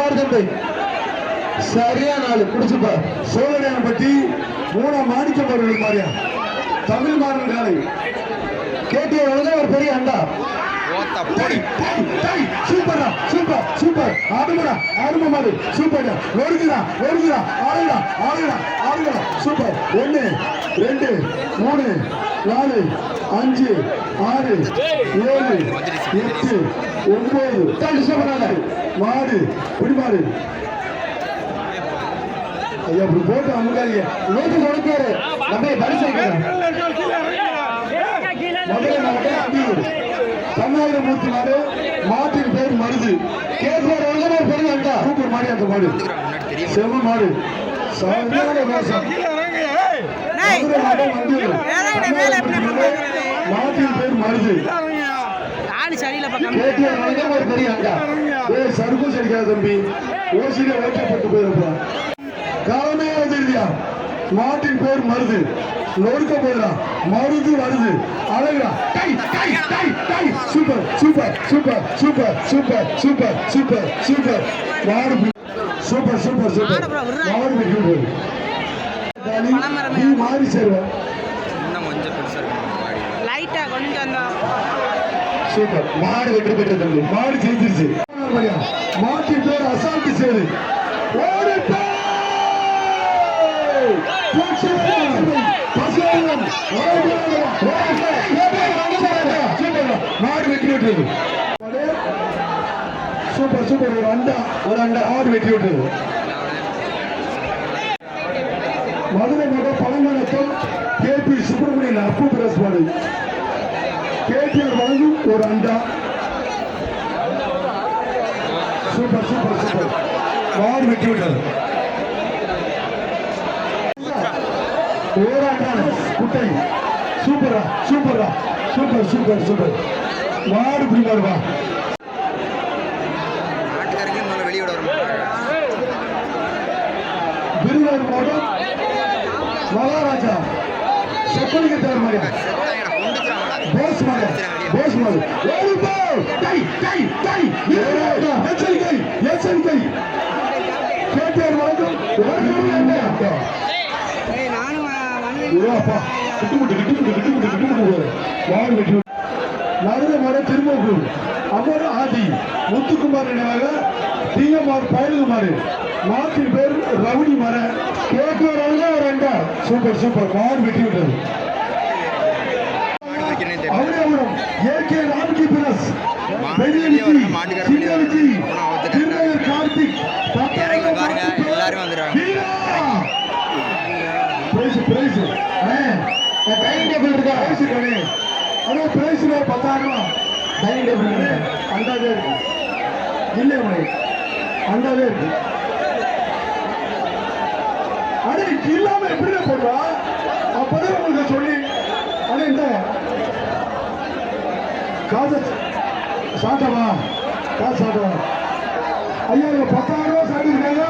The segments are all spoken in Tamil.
மாடு தம்பி சரியா நாள் குடிச்சுப்பா. சோழனையம் பற்றி 3ஆம் மாணிக்கம்பர்கள் மாதிரியா தமிழ் மாறன் காலை கேட்டிய ஒரு பெரிய அண்டா. சூப்பரா சூப்பர் சூப்பர் ஆடுங்கடா ஆடுங்க மாடு சூப்பர் ஒருங்குடா ஒருங்குடா ஆடுங்கடா ஆடுங்கடா ஆடுங்கடா சூப்பர் 1 2 3 4 5 6 7 8 9 சூப்பரான மாடு பிடிமாடு. ஐயா இப்படி போட்டு அமுகாதீங்க. நோட்டு கொடுக்காரு நம்ம பரிசீலிக்கிறோம். மதுரை மாவட்டம் அந்தியூர் கண்ணாயிரமூர்த்தி மாடு. மாட்டின் பேர் மருது. கேட்பார் ஒரு பெரிய அண்டா சூப்பர் மாடி. அந்த மாடு செவ மாடு சரியான மோசம். மதுரை மாவட்டம் அந்தியூர் மாட்டின் பேர் மருது. கேட்டியார் ஒரு பெரிய அண்டா. சருக்கும் சரிக்காது தம்பி. ஓசியில வைக்கப்பட்டு போயிருப்பா. காலமே வந்துருதியா. மாட்டின் பேர் மருது. நொறுக்க போயிடலாம். மருது வருது அழகா. Super super super super super super super super மாடு சூப்பர் சூப்பர் சூப்பர் மாடு வெற்றி மாறி சேருவேன். சூப்பர் மாடு வெற்றி பெற்ற தம்பி. மாடு ஜெயிச்சிருச்சு. மாட்டின் பேர் அசால்ட்டு சேரு. மாடு வெற்றி விட்டது. சூப்பர் சூப்பர் ஒரு அண்டா மாடு வெற்றி விட்டது. மதுரை மாவட்டம் பழங்கணக்கம் கேபி சுப்பிரமணியன் அப்பு பிரஸ் மாடு. கேடிஆர் வழங்கும் ஒரு அண்டா. சூப்பர் சூப்பர் சூப்பர் மாடு வெற்றி விட்டது. குட்டை சூப்பரா சூப்பரா சூப்பர் சூப்பர் சூப்பர் மாடு பிடிமாடுவா. விருதுநகர் மாவட்டம் மகாராஜா செப்பலிங்க தேர் மாடு. போஸ் மாடு போஸ் மாடு. எச்சரிக்கை எச்சரிக்கை. கேடிஆர் வழங்கும் மதுரை மாவட்டம் திருமூர் அமர் ஆதி முத்துக்குமார் நினைவாக டிஎம்ஆர் பயலுமாறு. மாட்டின் பேர் ரவுடி மர. கேட்கிற ஒரு அண்டா. சூப்பர் சூப்பர் மாடு வெற்றி விட்டது. அவரவரம் ஏகே ராம்கி பிரஸ் கார்த்திக் டைனிங் டேபிள் இருக்கா? அதே பிரைஸ் 10,000 டைனிங் டேபிள் அண்டாவே இருக்கு. இல்லை உனக்கு அண்டாவே இருக்கு. அது இல்லாம எப்படி போடுவா? அப்பதான் உங்களுக்கு சொல்லி அது இந்த காசு சாட்டவா காசு சாட்டவா. ஐயா 10,000 சாட்டிருக்காங்க.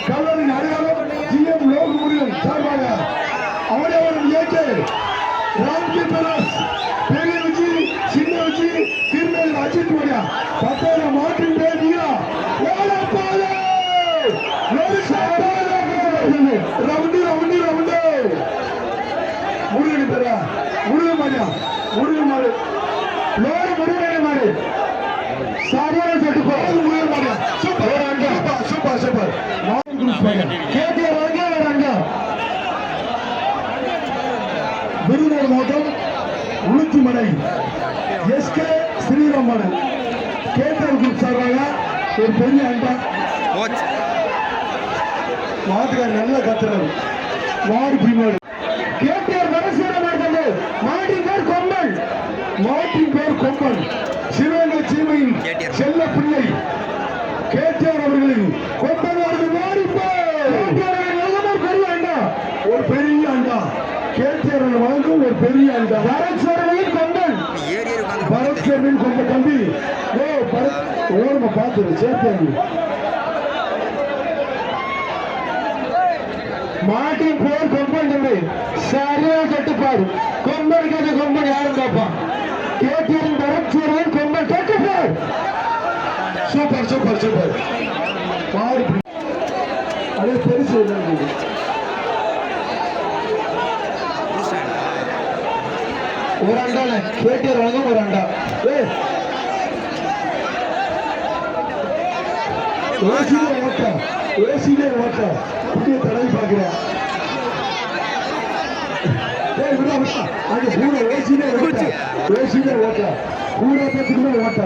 கல்லூரி அடையாளம் ஜிஎம் லோகமுருகன் சார்பாக அவரவரும் ஏற்று ராம்கி பிரஸ் பெரிய வச்சு சின்ன வச்சு திருநெல் அஜித் மோடியா 10,000 மாட்டின் பேர் நீரா ரவுண்டு ரவுண்டு ரவுண்டு முருகன் பேரா முருகன் மாடியா முருகன் மாடு லோடு முருகன் மாடு சாரியான சொல்லிட்டு போறது முருகன் மாடியா. சூப்பர் சூப்பர் சூப்பர் விருதுநகர் மாவட்டம் உளுத்திமலை எஸ்கே ஸ்ரீராம் மாடு. கேட்டர் குரூப் சார்பாக ஒரு பெரிய அண்டா. மாட்டுக்கார் நல்ல கத்துறாரு. மாடு பிடிமாடு. கேட்டியார் வரசேர மாட்டது. மாட்டின் பேர் கொம்பன். மாட்டின் பேர் கொம்பன். சிவகங்கை சீமையின் செல்ல பிள்ளை கேட்டியார் அவர்களின் கொம்பன் அவர்கள் மாறி பெரிய அண்டா. ஒரு பெரிய அண்டா. கேட்டியார் வழங்கும் ஒரு பெரிய அண்டா. வரசேரனின் கொம்பன். வரசேரனின் கொம்பன் தம்பி. ஓ பரத் ஓரமா பார்த்துரு சேர்த்தாங்க. மாட்டின் பேர் கொம்பன் தம்பி. சரியா கட்டுப்பாடு. கொம்பன் கேட்ட கொம்பன் யாரும் பார்ப்பான். கேடிஎம் பரத் கொம்பல் கேட்கப்போர். Super super super. மாடு அதே பெருசு ஒரு அண்டால கேடிஆர் வழங்கும் ஒரு அண்டா. ஏசிலே ஓட்ட ஏசிலே ஓட்ட புதிய தடவை பார்க்கிறேன். அந்த பூனை ஏசிலே ஓட்ட ஏசிலே ஓட்ட பூனை பத்துக்குமே ஓட்ட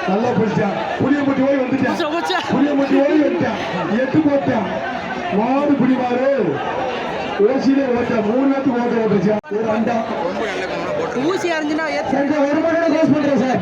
நல்லா பிடிச்சான். புளியம்பட்டி ஓய் வந்துட்டான். புளியம்பட்டி ஓய் வந்துட்டான். 8 போட்டான். மாடு பிடிவாரு ஏசிலே ஓட்ட 3 நேரத்துக்கு ஓட்ட ஓட்டுச்சான். ஒரு அண்டா ஊசி அறிஞ்சுனா ஒரு மணி நேரம் க்ளோஸ் பண்றேன் சார்.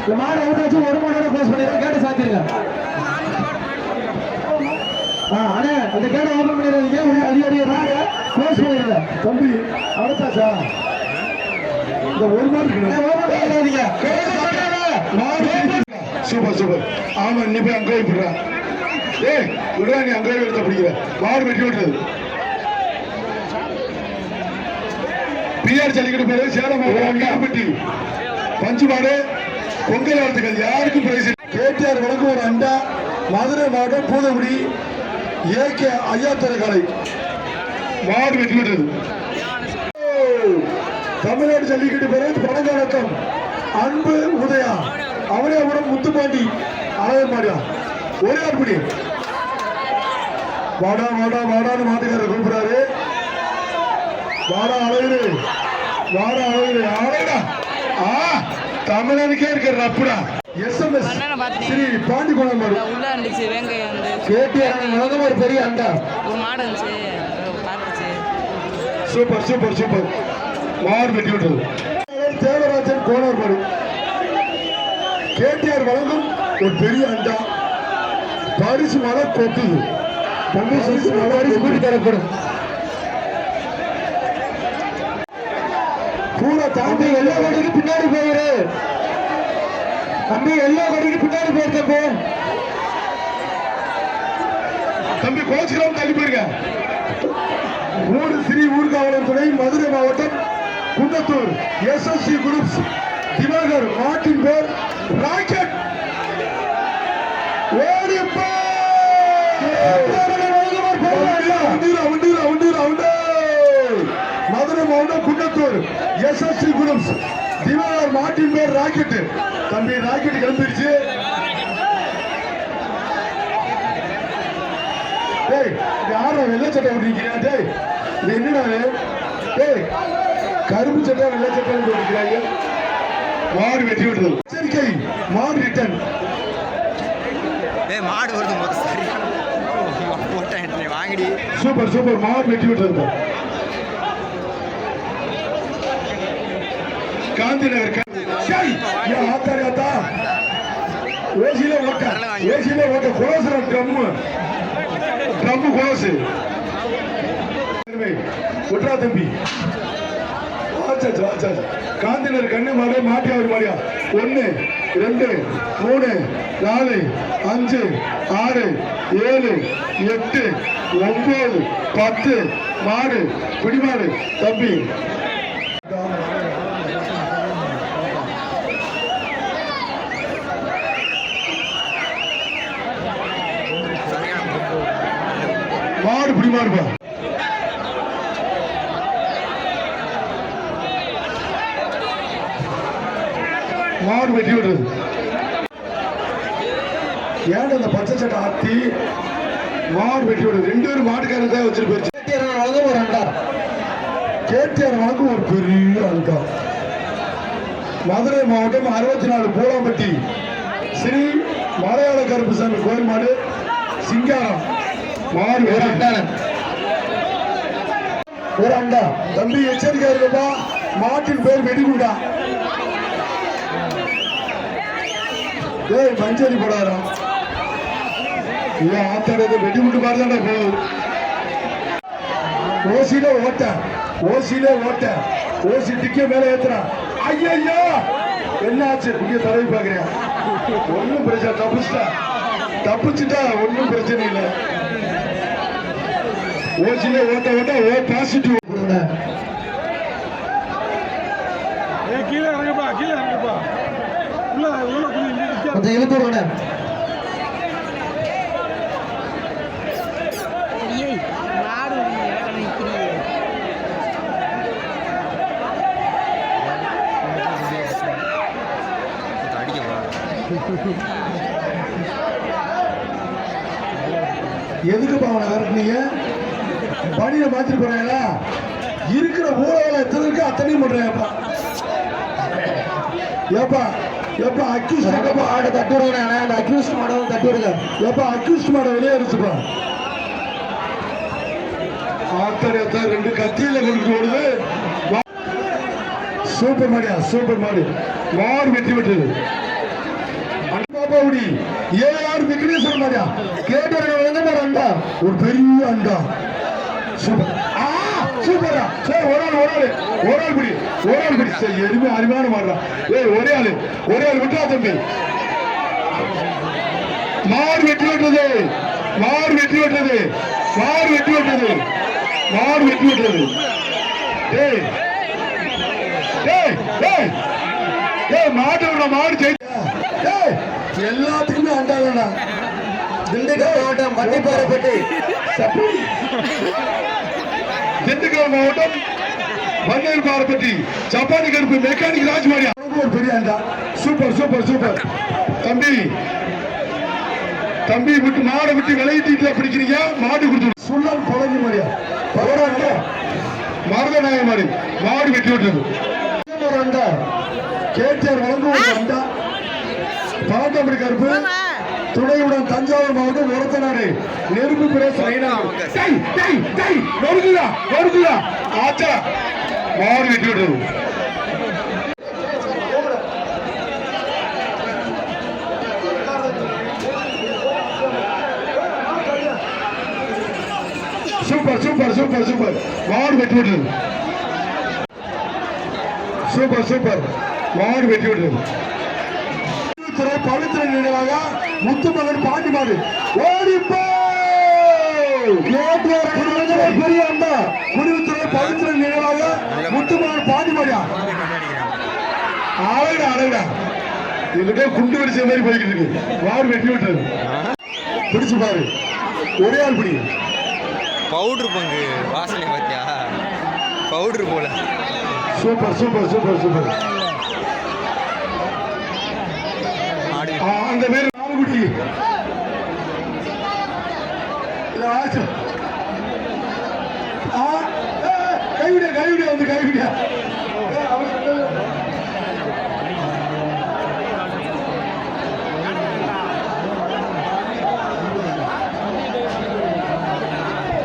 இந்த மாடு அவுட் ஆச்சு. 1 மணி நேரம் க்ளோஸ் பண்ணிடுறேன். கேட்டு சாத்திருங்க. அண்ணே அந்த கேட்டை ஓபன் பண்ணிடுறீங்க. அடிக்கடி க்ளோஸ் பண்ணிடுங்க தம்பி. அவுட்டாச்சா இந்த ஒரு மாடு சூப்பர் சூப்பர். ஆமா நீ போய் அங்கே போயிடுறா. விடா நீ அங்கே எடுத்த பிடிக்கிற மாடு வெட்டி விட்டுறது. பிஆர் ஜல்லிக்கட்டு பேரு சேலம் மாவட்டம் பஞ்சு மாடு பொங்கல் வரத்துக்கு யாருக்கும் பிரைஸ். கேடிஆர் வழங்கும் ஒரு அண்டா. மதுரை மாவட்டம் பூதகுடி ஏகே ஐயாத்தரை காலை மாடு வெட்டி விட்டது. தமிழ்நாடு ஜல்லிக்கட்டு பேரு பழங்காலக்கம் அன்பு உதயா அவனியாபுரம் முத்துப்பாண்டி அழகர் மாடியா ஒரே ஆட்படி. வாடா வாடா வாடான்னு மாட்டுக்காரர் கூப்பிடுறாரு. வாடா அழகு வாடா அழகு அழகா. தமிழனுக்கே இருக்கிற ரப்புடா. எஸ்எம்எஸ் ஸ்ரீ பாண்டி கோணம் மாடு உள்ள இருந்துச்சு. வெங்காயம் வந்து கேடிஆர் ஒரு பெரிய அண்டா ஒரு மாடு இருந்துச்சு பார்த்துச்சு. Super super super. மாடு வெட்டி விட்டது. தேவராஜன் கோணர் மாடு கேடிஆர் வழங்கும் ஒரு பெரிய அண்டா. பரிசு மழை கொட்டுது. பரிசு மழை கூட்டி தரப்படும். பூரா தாண்டி எல்லா கடைக்கு பின்னாடி போயிரு தம்பி. எல்லா கடைக்கு பின்னாடி போயிரு தம்பி. தம்பி கோச்சிக்கலாம் தள்ளி போயிருங்க. ஊர் ஸ்ரீ ஊர்காவலர் துணை மதுரை மாவட்டம் குன்னத்தூர் எஸ்எஸ்சி குரூப்ஸ் திவாகர் மாட்டின் பேர் ராக்கெட். மதுரை மாவட்டம் குன்னத்தூர் எஸ்எஸ்சி குரூப்ஸ் திவாகர் மாட்டின் பேர் ராக்கெட். தம்பி ராக்கெட் கிளம்பிடுச்சு. யார வெள்ளை சட்டை ஓட்டிருக்கிறா? டேய் இது என்னடா? டேய் கரும்பு சட்டை வெள்ளை சட்டை ஓட்டிருக்கிறாங்க. மாடு வெட்டி விடுறது. எச்சரிக்கை மாடு ரிட்டர்ன். மாடு வருது வாங்கடி. Super super. மாடு வெட்டி விடுறது. காந்தி நகர் ஆத்தாரி ஆத்தா ஏசியில ஓட்ட ஏசியில ஓட்ட கொலோசு ட்ரம்மு ட்ரம்மு கொலோசு விட்ரா தம்பி. காந்தினர் கண்ணு மாடு மாட்டி அவர் மாடியா 1 2 3 4 5 6 7 8 9 10 மாடு பிடிமாடு தம்பி. மாடு பிடிமாடுப்பா. மாடு வெட்டி விடுறது. ஏன் அந்த பச்சை சட்டை ஆத்தி மாடு வெட்டி விடுறது. 2 பேரும் மாட்டுக்காரர் தான் வச்சிருப்பாரு. கேடிஆர் ஒரு அண்டா. கேடிஆர் வழங்கும் ஒரு பெரிய அண்டா. மதுரை மாவட்டம் 64 பூலாம்பட்டி ஸ்ரீ மலையாள கருப்புசாமி கோயில் மாடு சிங்காரம் மாடு ஒரு அண்டா. ஒரு அண்டா. தம்பி எச்சரிக்கை இருக்கப்பா. மாட்டின் பேர் வெடிகுண்டா. மஞ்சரி போடாரா ஆத்தாட வெடி விட்டு பாருதாண்டா போகுது. ஓசியில ஓட்ட ஓசியில ஓட்ட ஓசி டிக்க மேல ஏத்துறான். ஐயா என்ன ஆச்சு? புதிய தடவை பாக்குறேன். ஒன்னும் பிரச்சனை தப்பிச்சுட்டா ஒன்னும் பிரச்சனை இல்லை. ஓசியில ஓட்ட ஓட்ட ஓ பாசிட்டிவ். கொஞ்சம் இழுத்து விடுங்க. ஏய் மாடு நிற்கிறீங்க எதுக்குப்பா அவனை விரட்டுனீங்க? பணியை மாத்திட்டு போறாங்களா? இருக்கிற ஊழல எத்தனை இருக்கு அத்தனையும் பண்றாங்கப்பா. ஏப்பா ஏப்பா அக்யூஸ்ட் ஆட தட்டி விடுங்க. அந்த அக்யூஸ்ட் மாடவும் தட்டி விடுங்க. ஏப்பா அக்யூஸ்ட் மாட வெளியே இருந்துச்சுப்பா. ஆத்தரத்தை ரெண்டு கத்தியில கொண்டு ஓடுது. சூப்பர் மாடியா, சூப்பர் மாடி. மாடு வெற்றி பெற்றது. அன்பாபாவுடி ஏஆர் விக்னேஸ்வரன் மாடியா. கேட்டவர்கள் வந்து ஒரு அண்டா, ஒரு பெரிய அண்டா. சூப்பர். சூப்பரா. சரி, ஒரு ஆள் பிடி. சரி, எதுவுமே அருமையான மாடுறா. ஏய், ஒரே ஆள் விட்டா தம்பி. மாடு வெற்றி பெற்றது. ஏய் மாடு எல்லாத்துக்குமே அண்டாங்கண்ணா. திண்டுக்கல் மாவட்டம் வண்டிப்பாறைப்பட்டி. திண்டுக்கல் மாவட்டம் வண்டிப்பாறைப்பட்டி சப்பாத்தி கருப்பு மெக்கானிக் ராஜ்மாரியா. ஒரு பெரிய அண்டா. சூப்பர் தம்பி விட்டு மாடை விட்டு விளையிட்டு பிடிக்கிறீங்க. மாடு கொடுத்து சுள்ளல் பழங்கி மாடியா. மருதநாய மாடி. மாடு வெட்டி விட்டது. ஒரு அண்டா. கேடிஆர் வழங்கும் ஒரு அண்டா. பாண்டபடி கருப்பு துணையுடன் தஞ்சாவூர் மாவட்டம் ஒரத்தநாடு நெருப்பு பிரேச நொறுக்குதா ஆச்சா. மாடு வெட்டி விட்டது. சூப்பர் மாடு வெட்டி விட்டது. சூப்பர் மாடு வெட்டி விட்டது. பவித்திர நினைவாக முத்துமகன் பாண்டி மாடு ஓடிப்போ. பெரிய அண்டா. குடிவுத்துறை பவித்திர நினைவாக முத்துமகன் பாண்டி மாடியா. அழகா எங்கிட்ட குண்டு வெடிச்ச மாதிரி போய்கிட்டு இருக்கு. மாடு வெட்டி விட்டது. பிடிச்சு பாரு. ஒரே ஆள் பிடி. பவுடர் பங்கு வாசனை பார்த்தியா? பவுடர் போல. சூப்பர் அந்த பேர் நாலுகுடி. கைவிடியா வந்து கைவிடியா.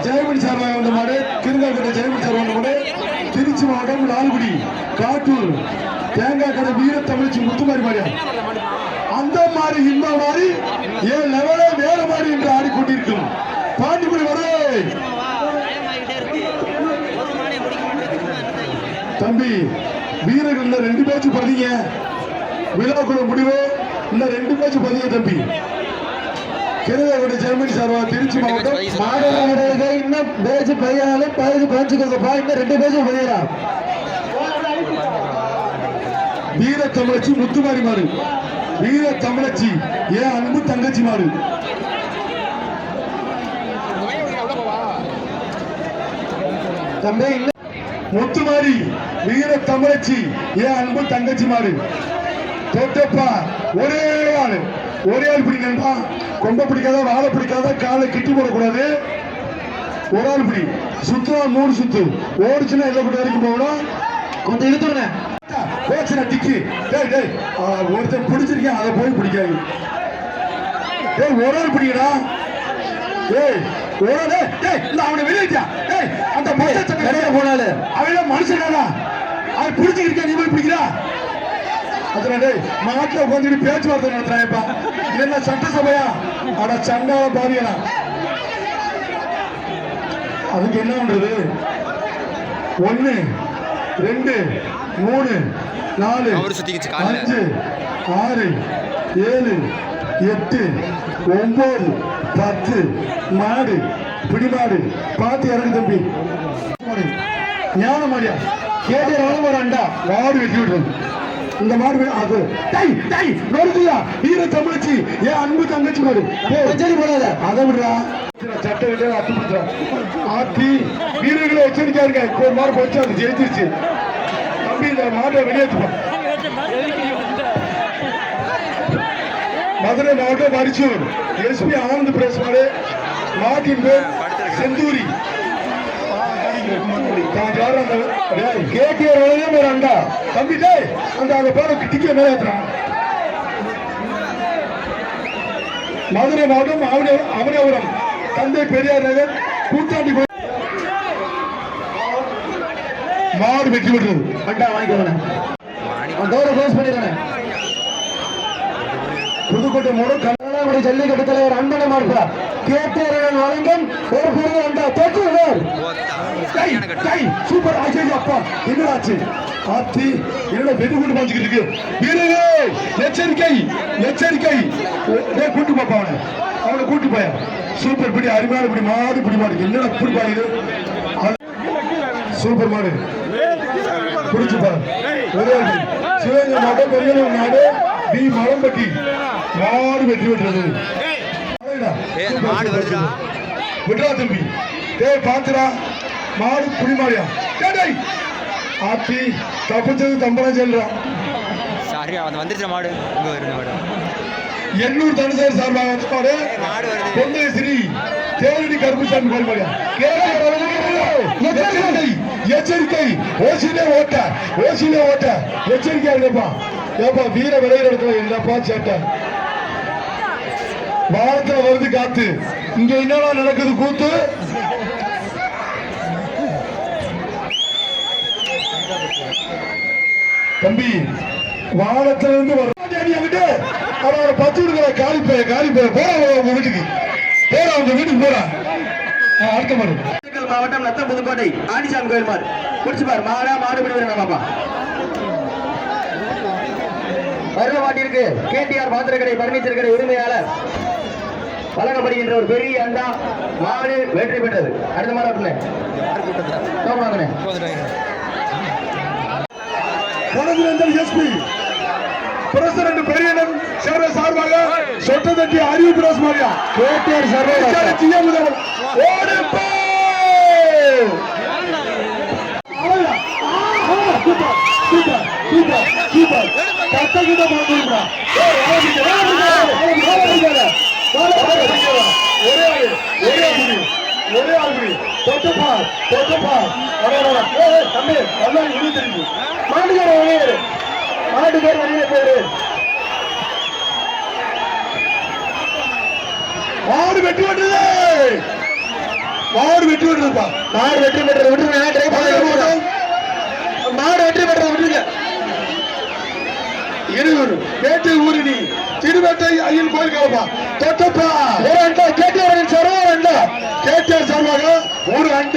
ஜெயமணி சார்பாக வந்த மாடு திருங்காக்கடை ஜெயமணி சார்பாக வந்த மாடு திருச்சி மாவட்டம் லால்குடி காட்டூர் தேங்காய் கடை வீர தமிழ்ச்சி முத்துமாரி மாடியா. அந்த மாதிரி இந்த மாதிரி ஏன் லெவலே வேற மாதிரி என்று ஆடிக்கொண்டிருக்கும் பாண்டிமணி வர தம்பி. வீரர்கள் 2 பேச்சு பதிங்க. விழாக்குள்ள முடிவு இந்த 2 பேச்சு பதிங்க தம்பி. கிருதகுடி ஜெர்மனி சார்பா திருச்சி மாவட்டம் மாடலாக இன்னும் பேச்சு பையாலும் பழுது பஞ்சுக்கப்பா. இன்னும் 2 பேச்சு பதியலாம். வீர தமிழச்சி முத்துமாரி மாடு. வீர தமிழச்சி ஏன் அன்பு தங்கச்சி மாடு. தம்பி முத்துமாரி வீர தமிழச்சி ஏன் அன்பு தங்கச்சி மாடு. தொட்டப்பா ஒரே ஆள் பிடிக்கணும்பா. கொம்ப பிடிக்காத, வாழை பிடிக்காத, காலை கிட்டி போடக்கூடாது. ஒரு ஆள் பிடி. சுத்தா 3 சுத்து ஓடிச்சுன்னா எல்லாம் கூட வரைக்கும் போகணும். கொஞ்சம் இழுத்துருங்க. போச்சுனா டிக்கி. ஒருத்தன் பிடிச்சிருக்கேன் அதை போய் பிடிக்காது. ஒரு ஆள் பிடிக்கடா. அவனை வெளியிட்டா. அந்த போனாலு அவன் மனுஷனா அவன் பிடிச்சிருக்கேன். நீ போய் பிடிக்கிறா. மாட்டில் உட்காந்துட்டு பேச்சுவார்த்தை நடத்துறாங்கப்பா. என்ன சட்டசபையா? அட சண்டால பாவியனா. அதுக்கு என்ன பண்றது? 1 2 3 4 5 6 7 8 9 10 மாடு பிடிமாடு பார்த்து இறங்கு தம்பி. ஞான மாடியா. கேட்டு ஒரு அண்டா. மாடு வெட்டி விடுறது. இந்த மாடு அது டை டை நொறுக்குயா வீர தமிழச்சி ஏன் அன்பு தங்கச்சி மாடு சரி போடாத அதை விடுறா சட்டை விட்டு அத்துப்படுத்துறா ஆத்தி வீரர்களை எச்சரிக்கையா இருக்க ஒரு மாடு போச்சு அது ஜெயிச்சிருச்சு தம்பி இந்த மாட்டை வெளியேற்றுப்பா மதுரை மாவட்டம் மரிச்சூர் எஸ்பி ஆனந்த் பிரஸ் மாடு மாட்டின் பேர் செந்தூரி தம்பி அந்த பேர டிக்கெட் நிறைவேற்றான் மதுரை மாவட்டம் அவனியாபுரம் தந்தை பெரியார் நகர் கூட்டாண்டி மாடு வெற்றி பெற்றது அண்டா வாங்கிக்கிறேன் புதுக்கோட்டை மூணு கர்நாடக ஜல்லிக்கட்டு தலைவர் அன்பனை மாடுகிறார் கேட்டேரன் வழங்கும் ஒரு புரிந்து அண்டா தொற்றுவர் சூப்பர் ஆச்சு அப்பா என்னடாச்சு ஆத்தி என்னடா வெடி கொண்டு பாஞ்சுக்கிட்டு இருக்கு வீரரே எச்சரிக்கை எச்சரிக்கை கூட்டு பாப்பா அவனை கூட்டு போய சூப்பர் பிடி அருமையான பிடி மாடு பிடி மாடு என்னடா பிடி பாரு சூப்பர் மாடு பிடிச்சு பாரு சிவகங்கை மாவட்டம் பெரியலூர் நாடு டி மலம்பட்டி மாடு வெற்றி பெற்றது விட்ரா தம்பி பாத்துடா மாடு குடிமாடியா கேடை ஆத்தி தப்பிச்சது தம்பரம் செல்றான் சாரி அவன் வந்துருச்ச மாடு இங்க வருது மாடு எண்ணூர் தனுசேர் சார்பாக மாடு பொங்கை ஸ்ரீ தேரடி கருப்புசாமி கோல்மாடியா எச்சரிக்கை எச்சரிக்கை ஓசிலே ஓட்ட எச்சரிக்கையா இருப்பா ஏப்பா வீர விளையிற இடத்துல என்னப்பா சேட்டை வாரத்துல வருது காத்து இங்க என்னடா நடக்குது கூத்து தம்பி வானத்துல இருந்து விட்டு அவரோட 10 விடுக்கிற காலி பேர போற உங்க வீட்டுக்கு போறா அடுத்த மாடு மாவட்டம் நத்தம் புதுக்கோட்டை ஆண்டிசாமி கோயில் மாடு குடிச்சு பாரு மாடு பாப்பா வருட மாட்டிற்கு கேடிஆர் பாத்திரக்கடை பர்னிச்சர் கடை உரிமையாளர் வழங்கப்படுகின்ற ஒரு பெரிய அண்டா மாடு வெற்றி பெற்றது அடுத்த மாடு எஸ்பி பிரசிடண்ட் பெரியனம் சேர சார்பாக சொட்டதட்டி அறிவு பிரஸ் மாரியா கேடிஆர் சார்பாக ஓடிப்போ கத்தகிட்ட மாட்டா ஒரே ஆள் தொட்டப்பா தம்பி எல்லாம் வெளியே தெரியுது மாட்டுக்கார வெளியே போயிரு மாடு வெற்றி பெற்றது மாடு வெற்றி பெற்றது விட்டுருங்க மாடு வெற்றி பெற்றது விட்டுருங்க இருவர் வேட்டை ஊரினி திருவேட்டை ஐயன் கோயில் கலப்பா தொட்டப்பா ஒரு அண்டா கேட்டியார் சார்பாக ஒரு அண்டா